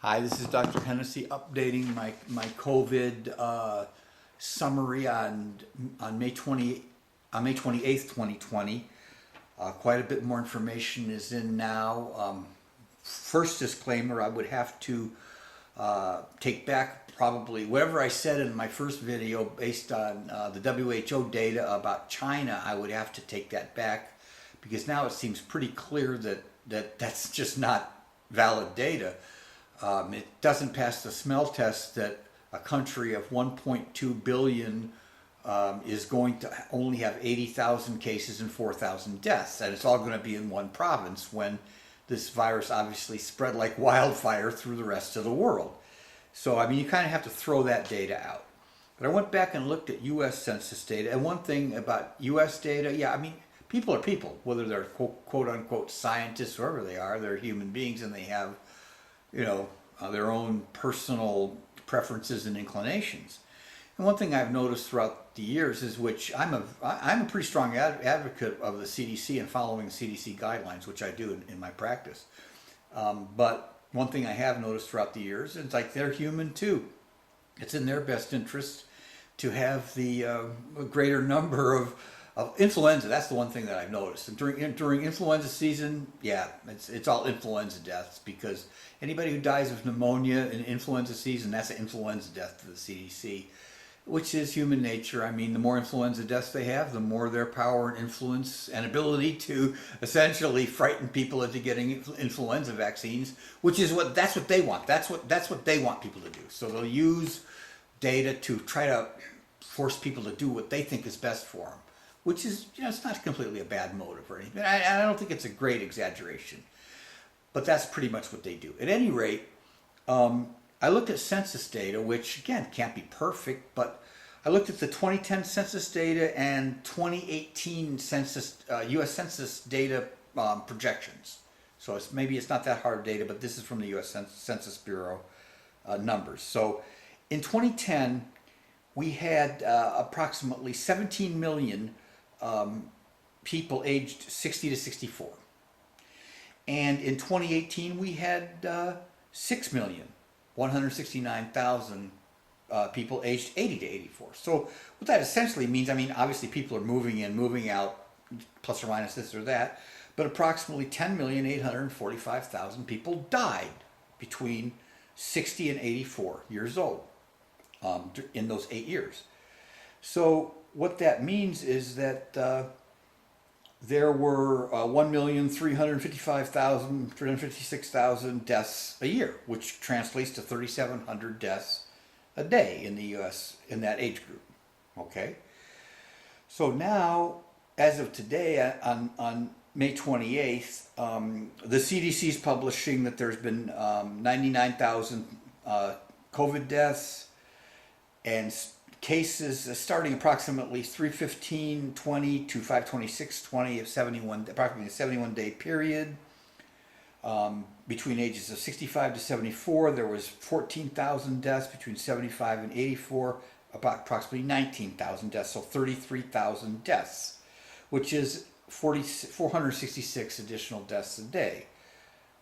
Hi, this is Dr. Hennessy updating my COVID summary on May 28th, 2020. Quite a bit more information is in now. First disclaimer, I would have to take back probably whatever I said in my first video based on the WHO data about China. I would have to take that back because now it seems pretty clear that that's just not valid data. It doesn't pass the smell test that a country of 1.2 billion is going to only have 80,000 cases and 4,000 deaths. And it's all going to be in one province when this virus obviously spread like wildfire through the rest of the world. So, I mean, you kind of have to throw that data out. But I went back and looked at U.S. Census data. And one thing about U.S. data, yeah, I mean, people are people, whether they're quote unquote scientists, whoever they are, they're human beings and they have their own personal preferences and inclinations. And one thing I've noticed throughout the years is, which I'm a pretty strong advocate of the CDC and following the CDC guidelines, which I do in my practice. But one thing I have noticed throughout the years is like they're human too. It's in their best interest to have the greater number of influenza. That's the one thing that I've noticed. And during influenza season, yeah, it's all influenza deaths, because anybody who dies of pneumonia in influenza season, that's an influenza death to the CDC, which is human nature. I mean, the more influenza deaths they have, the more their power and influence and ability to essentially frighten people into getting influenza vaccines, which is that's what they want. That's what they want people to do. So they'll use data to try to force people to do what they think is best for them, which is, it's not completely a bad motive or anything. I don't think it's a great exaggeration, but that's pretty much what they do. At any rate, I looked at census data, which again can't be perfect, but I looked at the 2010 census data and 2018 census U.S. Census data projections. So maybe it's not that hard data, but this is from the U.S. Census Bureau numbers. So in 2010, we had approximately 17 million people aged 60 to 64. And in 2018, we had 6,169,000 people aged 80 to 84. So what that essentially means, I mean, obviously people are moving in, moving out, plus or minus this or that, but approximately 10,845,000 people died between 60 and 84 years old in those 8 years. So what that means is that there were 1,356,000 deaths a year, which translates to 3,700 deaths a day in the U.S. in that age group. Okay? So now, as of today, on May 28th, the CDC is publishing that there's been 99,000 COVID deaths and cases starting approximately 3/15/20 to 5/26/20 of approximately a 71-day period. Between ages of 65 to 74, there was 14,000 deaths. Between 75 and 84, about approximately 19,000 deaths. So 33,000 deaths, which is 466 additional deaths a day,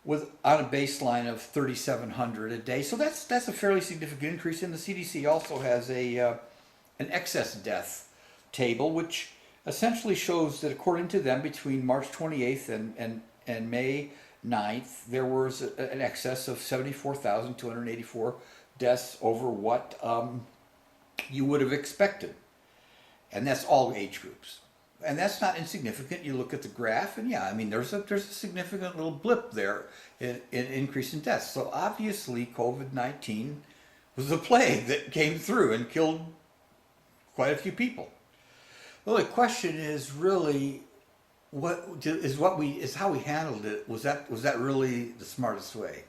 on a baseline of 3,700 a day. So that's a fairly significant increase. And the CDC also has an excess death table, which essentially shows that according to them, between March 28th and May 9th, there was an excess of 74,284 deaths over what you would have expected. And that's all age groups. And that's not insignificant. You look at the graph, and yeah, I mean, there's a significant little blip there in increase in deaths. So obviously, COVID-19 was a plague that came through and killed quite a few people. Well, the question is really, how we handled it. Was that really the smartest way?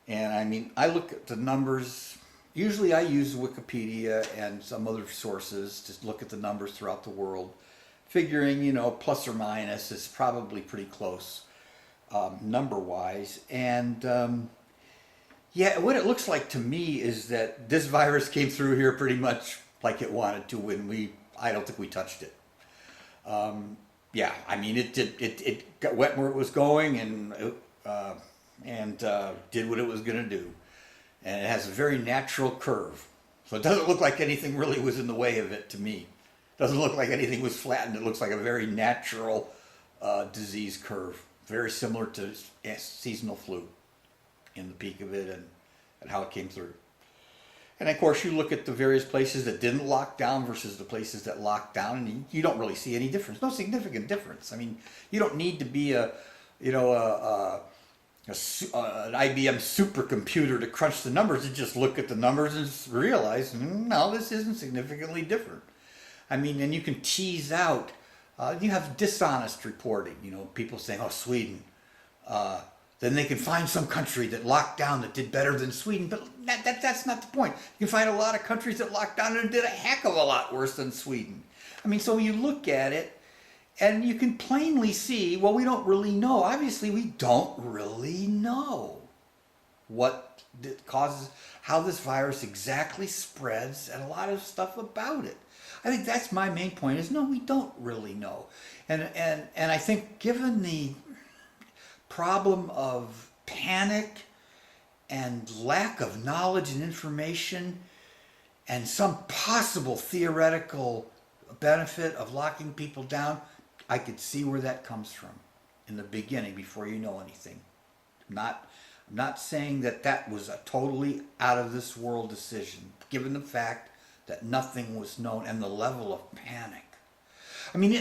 And I mean, I look at the numbers. Usually, I use Wikipedia and some other sources to look at the numbers throughout the world, figuring plus or minus is probably pretty close number-wise. And yeah, what it looks like to me is that this virus came through here pretty much like it wanted to I don't think we touched it. Yeah, I mean, it got wet where it was going, and and did what it was going to do. And it has a very natural curve. So it doesn't look like anything really was in the way of it to me. It doesn't look like anything was flattened. It looks like a very natural disease curve, very similar to seasonal flu in the peak of it and how it came through. And of course, you look at the various places that didn't lock down versus the places that locked down, and you don't really see any difference. No significant difference. I mean, you don't need to be an IBM supercomputer to crunch the numbers. You just look at the numbers and realize, no, this isn't significantly different. I mean, and you can tease out. You have dishonest reporting. You know, people saying, "Oh, Sweden." Then they can find some country that locked down that did better than Sweden, but that's not the point. You can find a lot of countries that locked down and did a heck of a lot worse than Sweden. I mean, so you look at it, and you can plainly see, well, we don't really know. Obviously, we don't really know what causes, how this virus exactly spreads, and a lot of stuff about it. I think that's my main point, is no, we don't really know. And I think given the problem of panic and lack of knowledge and information and some possible theoretical benefit of locking people down, I could see where that comes from in the beginning before you know anything. I'm not saying that was a totally out of this world decision, given the fact that nothing was known and the level of panic. I mean,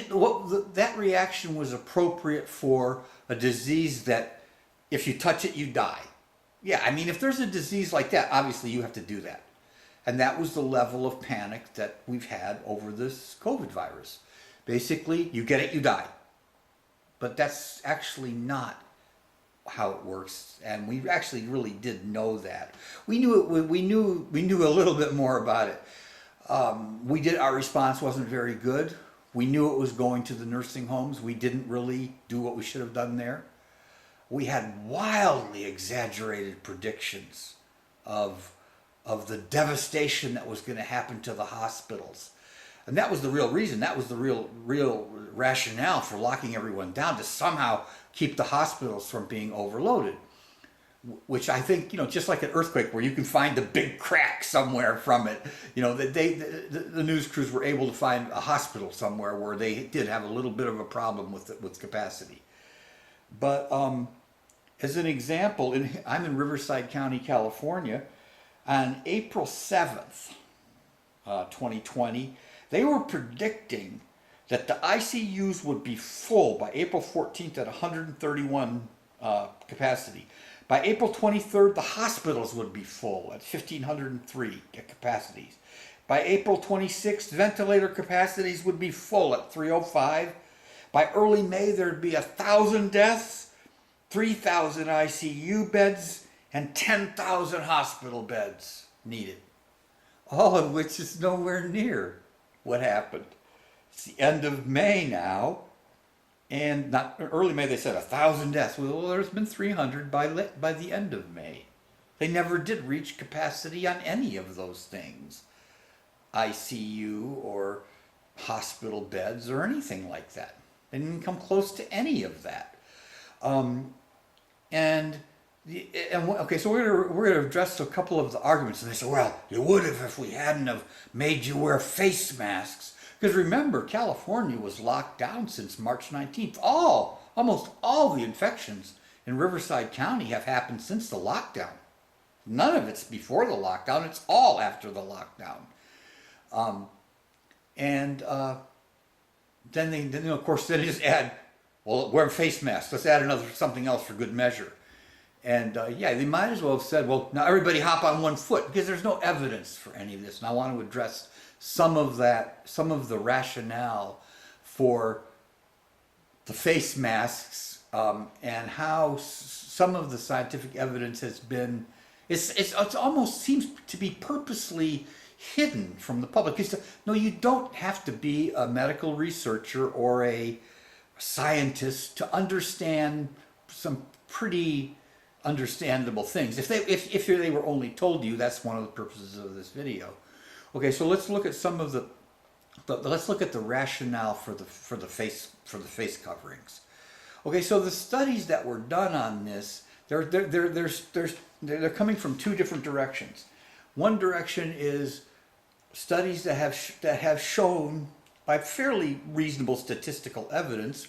that reaction was appropriate for a disease that if you touch it, you die. Yeah, I mean, if there's a disease like that, obviously you have to do that. And that was the level of panic that we've had over this COVID virus. Basically, you get it, you die. But that's actually not how it works, and we actually really did know that. We knew it. We knew a little bit more about it. Our response wasn't very good. We knew it was going to the nursing homes. We didn't really do what we should have done there. We had wildly exaggerated predictions of the devastation that was going to happen to the hospitals. And that was the real reason. That was the real rationale for locking everyone down, to somehow keep the hospitals from being overloaded. Which I think, just like an earthquake where you can find a big crack somewhere from it, the news crews were able to find a hospital somewhere where they did have a little bit of a problem with capacity. But as an example, I'm in Riverside County, California. On April 7th, 2020, they were predicting that the ICUs would be full by April 14th at 131 capacity. By April 23rd, the hospitals would be full at 1,503 capacities. By April 26th, ventilator capacities would be full at 305. By early May, there'd be 1,000 deaths, 3,000 ICU beds, and 10,000 hospital beds needed. All of which is nowhere near what happened. It's the end of May now. And not early May, they said 1,000 deaths. Well, there's been 300 by the end of May. They never did reach capacity on any of those things, ICU or hospital beds or anything like that. They didn't come close to any of that. Okay, so we're going to address a couple of the arguments. And they say, well, you would have if we hadn't have made you wear face masks. Because remember, California was locked down since March 19th. Almost all the infections in Riverside County have happened since the lockdown. None of it's before the lockdown. It's all after the lockdown. Then of course, they just add, well, wear face masks. Let's add something else for good measure. And they might as well have said, well, now everybody hop on one foot, because there's no evidence for any of this. And I want to address some of the rationale for the face masks and how some of the scientific evidence has been, it almost seems to be purposely hidden from the public. No, you don't have to be a medical researcher or a scientist to understand some pretty understandable things. If they were only told you, that's one of the purposes of this video. Okay, so let's look at let's look at the rationale for the face coverings. Okay, so the studies that were done on this, They're coming from two different directions. One direction is studies that have shown by fairly reasonable statistical evidence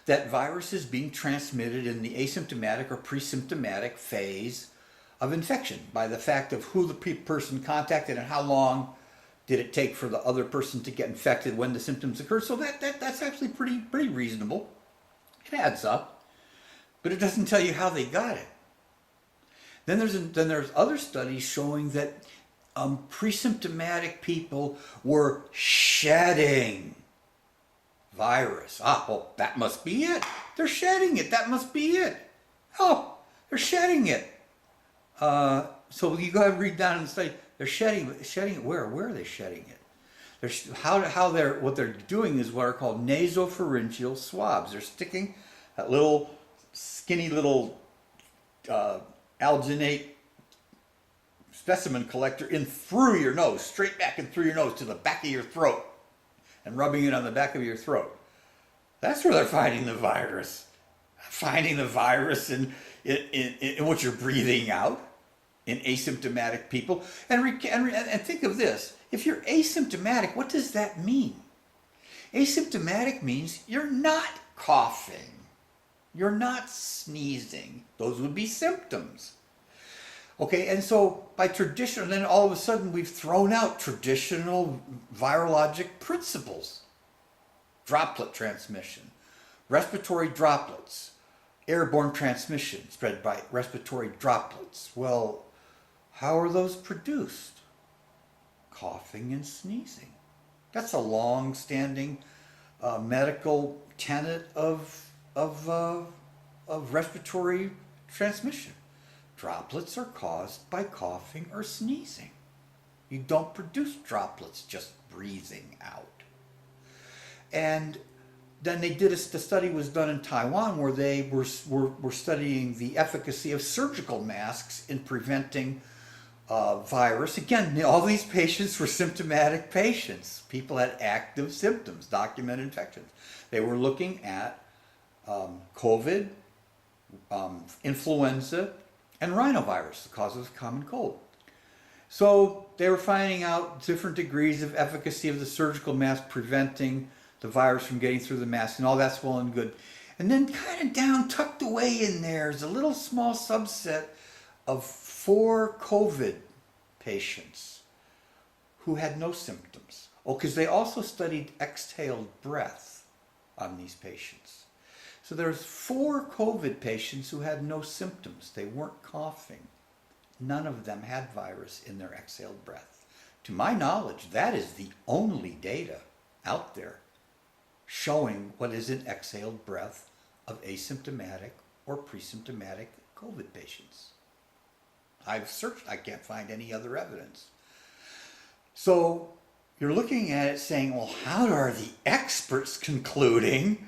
that virus is being transmitted in the asymptomatic or pre-symptomatic phase of infection by the fact of who the person contacted and how long did it take for the other person to get infected when the symptoms occurred. So that's actually pretty reasonable. It adds up, but it doesn't tell you how they got it. Then there's other studies showing that pre-symptomatic people were shedding virus. Well, that must be it. They're shedding it. That must be it. Oh, they're shedding it. So you go ahead and read down and say they're shedding it. Where are they shedding it? What they're doing is what are called nasopharyngeal swabs. They're sticking that little skinny little alginate specimen collector in through your nose, straight back and through your nose to the back of your throat, and rubbing it on the back of your throat. That's where they're finding the virus. Finding the virus in what you're breathing out in asymptomatic people. And think of this. If you're asymptomatic, what does that mean? Asymptomatic means you're not coughing. You're not sneezing. Those would be symptoms. Okay, and so by tradition, then all of a sudden we've thrown out traditional virologic principles. Droplet transmission, respiratory droplets, airborne transmission spread by respiratory droplets. Well, how are those produced? Coughing and sneezing. That's a long-standing medical tenet of respiratory transmission. Droplets are caused by coughing or sneezing. You don't produce droplets just breathing out. And then the study was done in Taiwan where they were studying the efficacy of surgical masks in preventing virus. Again, all these patients were symptomatic patients. People had active symptoms, documented infections. They were looking at COVID, influenza, and rhinovirus, the cause of the common cold. So they were finding out different degrees of efficacy of the surgical mask preventing the virus from getting through the mask, and all that's well and good. And then kind of down, tucked away in there is a little small subset of 4 COVID patients who had no symptoms. Oh, because they also studied exhaled breath on these patients. So there's 4 COVID patients who had no symptoms. They weren't coughing. None of them had virus in their exhaled breath. To my knowledge, that is the only data out there showing what is in exhaled breath of asymptomatic or pre-symptomatic COVID patients. I've searched, I can't find any other evidence. So you're looking at it saying, well, how are the experts concluding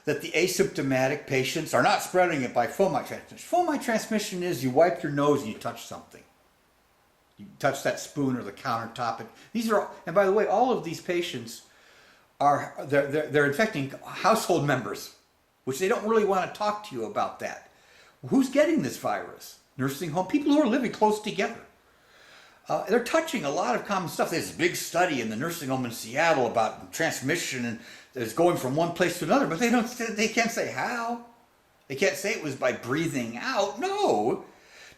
that the asymptomatic patients are not spreading it by fomite transmission? Fomite transmission is you wipe your nose and you touch something. You touch that spoon or the countertop. These are, and by the way, all of these patients they're infecting household members, which they don't really want to talk to you about that. Who's getting this virus? Nursing home, people who are living close together. They're touching a lot of common stuff. There's a big study in the nursing home in Seattle about transmission and it's going from one place to another, but they can't say how. They can't say it was by breathing out. No.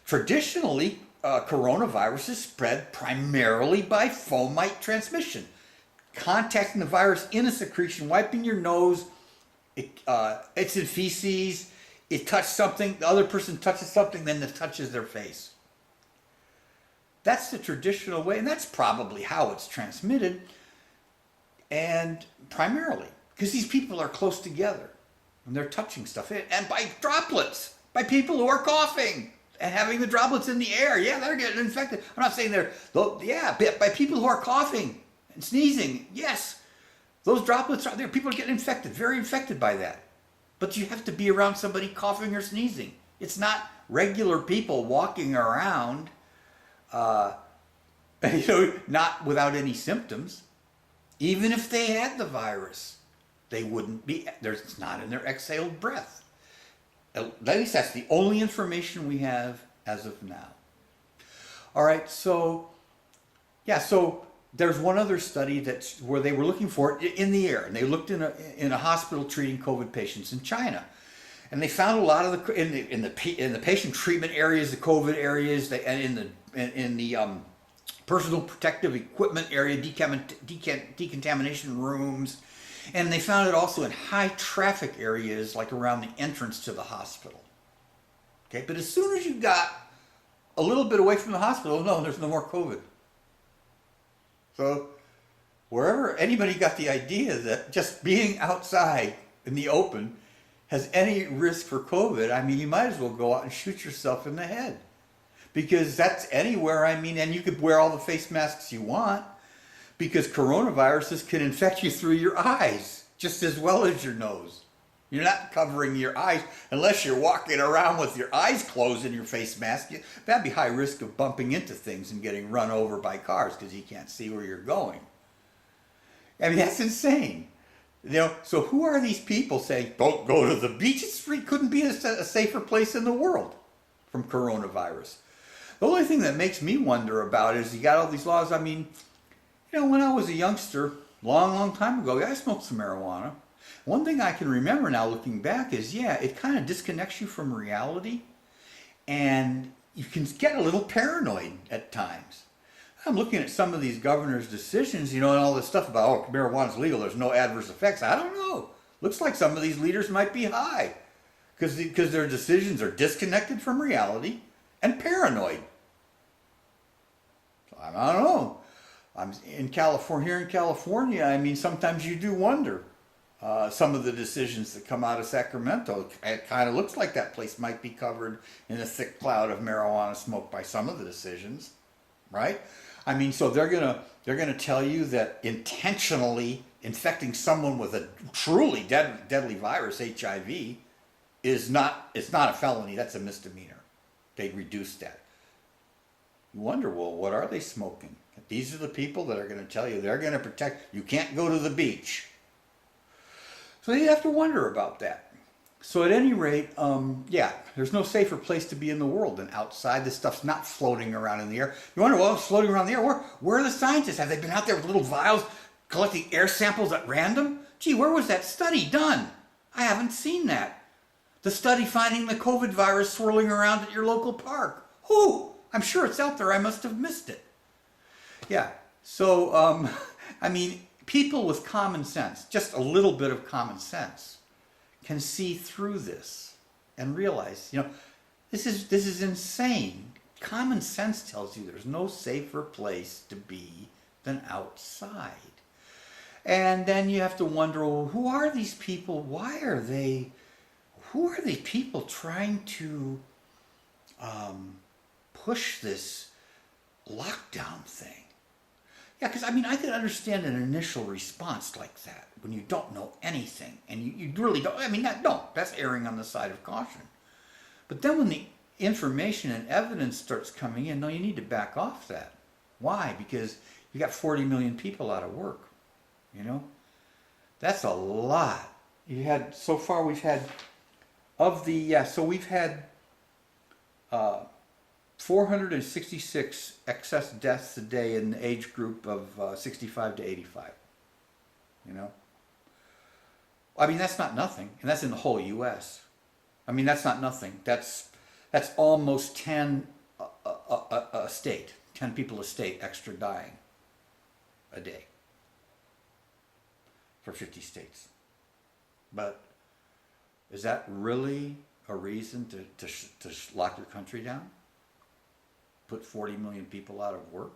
Traditionally, coronavirus is spread primarily by fomite transmission. Contacting the virus in a secretion, wiping your nose, it's in feces, it touched something, the other person touches something, then it touches their face. That's the traditional way, and that's probably how it's transmitted, and primarily, because these people are close together, and they're touching stuff, and by droplets, by people who are coughing, and having the droplets in the air. Yeah, they're getting infected. I'm not saying by people who are coughing and sneezing. Yes, those droplets are there. People are getting infected, very infected by that. But you have to be around somebody coughing or sneezing. It's not regular people walking around, not without any symptoms. Even if they had the virus, they wouldn't be. It's not in their exhaled breath. At least that's the only information we have as of now. All right, so yeah, so there's one other study that's where they were looking for it in the air, and they looked in a hospital treating COVID patients in China, and they found a lot of the in the patient treatment areas, the COVID areas, and in the personal protective equipment area, decontamination rooms, and they found it also in high traffic areas like around the entrance to the hospital. Okay, but as soon as you got a little bit away from the hospital, no, there's no more COVID. So wherever anybody got the idea that just being outside in the open has any risk for COVID, I mean, you might as well go out and shoot yourself in the head. Because that's anywhere, I mean, and you could wear all the face masks you want, because coronaviruses can infect you through your eyes just as well as your nose. You're not covering your eyes unless you're walking around with your eyes closed in your face mask. That'd be high risk of bumping into things and getting run over by cars because you can't see where you're going. I mean, that's insane. You know, so who are these people saying, don't go to the beach? It couldn't be a safer place in the world from coronavirus. The only thing that makes me wonder about it is you got all these laws. I mean, you know, when I was a youngster, long time ago, I smoked some marijuana. One thing I can remember now looking back is, yeah, it kind of disconnects you from reality, and you can get a little paranoid at times. I'm looking at some of these governors' decisions, you know, and all this stuff about, oh, marijuana's legal, there's no adverse effects. I don't know. Looks like some of these leaders might be high because their decisions are disconnected from reality and paranoid. So I don't know. I'm in California. Here in California, I mean, sometimes you do wonder. Some of the decisions that come out of Sacramento, it kind of looks like that place might be covered in a thick cloud of marijuana smoke by some of the decisions, right? I mean, so they're gonna tell you that intentionally infecting someone with a truly deadly virus, HIV, it's not a felony. That's a misdemeanor. They reduced that. You wonder, well, what are they smoking? These are the people that are going to tell you they're going to protect. You can't go to the beach. So you have to wonder about that. So at any rate, yeah, there's no safer place to be in the world than outside. This stuff's not floating around in the air. You wonder, well, it's floating around in the air. Where are the scientists? Have they been out there with little vials collecting air samples at random? Gee, where was that study done? I haven't seen that. The study finding the COVID virus swirling around at your local park. Who? I'm sure it's out there. I must have missed it. Yeah, so, I mean, people with common sense, just a little bit of common sense, can see through this and realize, you know, this is insane. Common sense tells you there's no safer place to be than outside. And then you have to wonder, well, who are these people? Who are these people trying to push this lockdown thing? Yeah, because I mean, I could understand an initial response like that when you don't know anything and you really don't. I mean, that's erring on the side of caution. But then when the information and evidence starts coming in, no, you need to back off that. Why? Because you got 40 million people out of work. You know, that's a lot. So far we've had 466 excess deaths a day in the age group of 65 to 85. You know? I mean, that's not nothing. And that's in the whole U.S. I mean, that's not nothing. That's almost 10 a state. 10 people a state extra dying a day for 50 states. But is that really a reason to lock your country down? Put 40 million people out of work?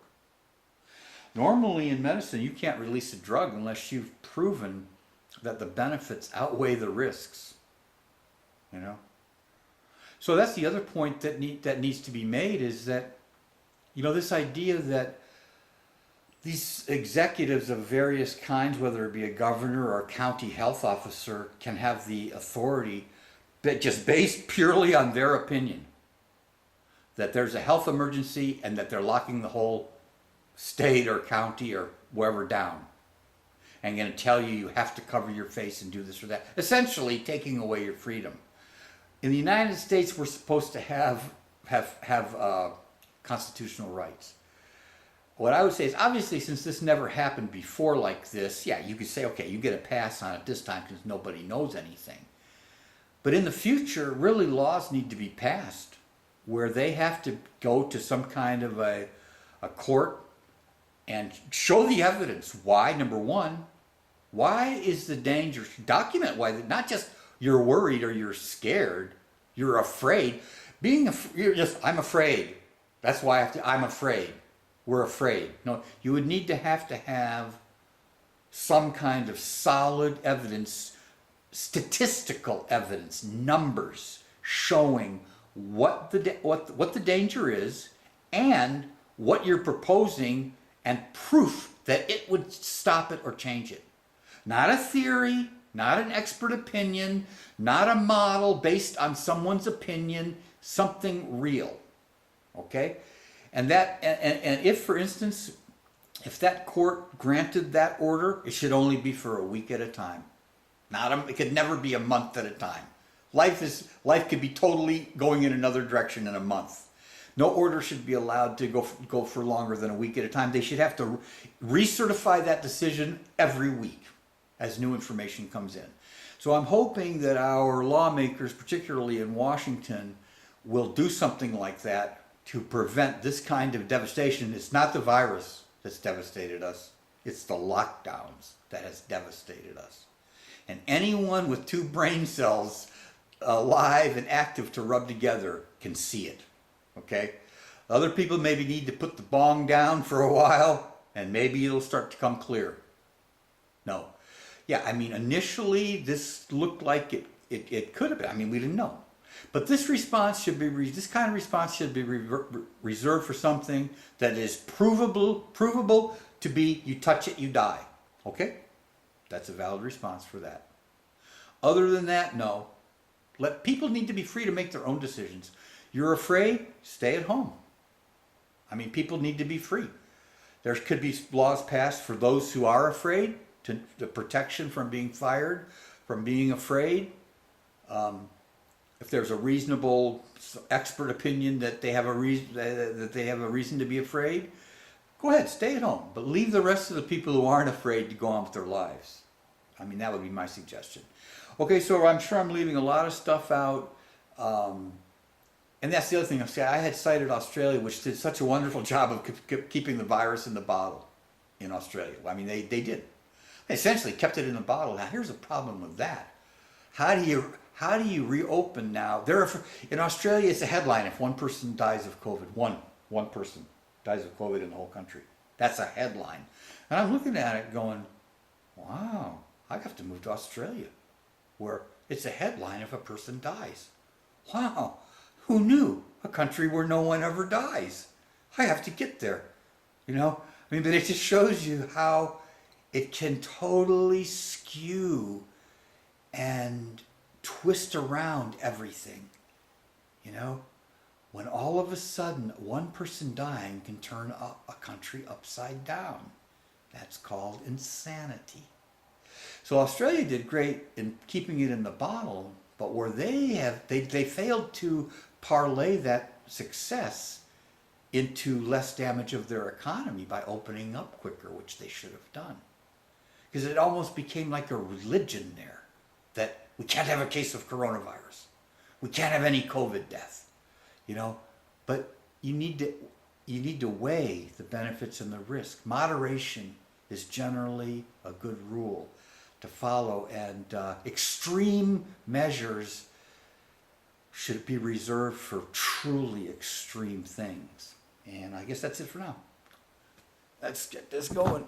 Normally in medicine, you can't release a drug unless you've proven that the benefits outweigh the risks. You know? So that's the other point that needs to be made, is that, you know, this idea that these executives of various kinds, whether it be a governor or a county health officer, can have the authority that just based purely on their opinion that there's a health emergency and that they're locking the whole state or county or wherever down and going to tell you have to cover your face and do this or that, essentially taking away your freedom. In the United States, we're supposed to have constitutional rights. What I would say is, obviously, since this never happened before like this, yeah, you could say, okay, you get a pass on it this time because nobody knows anything. But in the future, really, laws need to be passed where they have to go to some kind of a court and show the evidence. Why? Number one, why is the danger? Document why. Not just you're worried or you're scared. You're afraid. You're just, I'm afraid. That's why I'm afraid. We're afraid. No, you would need to have some kind of solid evidence, statistical evidence, numbers showing what the danger is and what you're proposing, and proof that it would stop it or change it. Not a theory, not an expert opinion, not a model based on someone's opinion, something real. Okay? And if, for instance, if that court granted that order, it should only be for a week at a time. It could never be a month at a time. Life could be totally going in another direction in a month. No order should be allowed to go for longer than a week at a time. They should have to recertify that decision every week as new information comes in. So I'm hoping that our lawmakers, particularly in Washington, will do something like that to prevent this kind of devastation. It's not the virus that's devastated us. It's the lockdowns that has devastated us. And anyone with two brain cells alive and active to rub together can see it. Okay? Other people maybe need to put the bong down for a while, and maybe it'll start to come clear. No. Yeah, I mean, initially this looked like it could have been. I mean, we didn't know. But this response should be, this kind of response should be reserved for something that is provable to be, you touch it, you die. Okay? That's a valid response for that. Other than that, no. People need to be free to make their own decisions. You're afraid? Stay at home. I mean, people need to be free. There could be laws passed for those who are afraid, the protection from being fired, from being afraid. If there's a reasonable expert opinion that they have a reason to be afraid, go ahead, stay at home. But leave the rest of the people who aren't afraid to go on with their lives. I mean, that would be my suggestion. Okay, so I'm sure I'm leaving a lot of stuff out. And that's the other thing. I had cited Australia, which did such a wonderful job of keeping the virus in the bottle in Australia. I mean, they did. They essentially kept it in the bottle. Now, here's a problem with that. How do you reopen now? In Australia, it's a headline if one person dies of COVID. One person dies of COVID in the whole country. That's a headline. And I'm looking at it going, wow, I have to move to Australia, where it's a headline if a person dies. Wow, who knew? A country where no one ever dies. I have to get there. You know? I mean, but it just shows you how it can totally skew and twist around everything. You know? When all of a sudden one person dying can turn a country upside down. That's called insanity. So Australia did great in keeping it in the bottle, but where they failed to parlay that success into less damage of their economy by opening up quicker, which they should have done. Because it almost became like a religion there, that we can't have a case of coronavirus. We can't have any COVID death, you know. But you need to weigh the benefits and the risk. Moderation is generally a good rule to follow, and extreme measures should be reserved for truly extreme things. And I guess that's it for now. Let's get this going.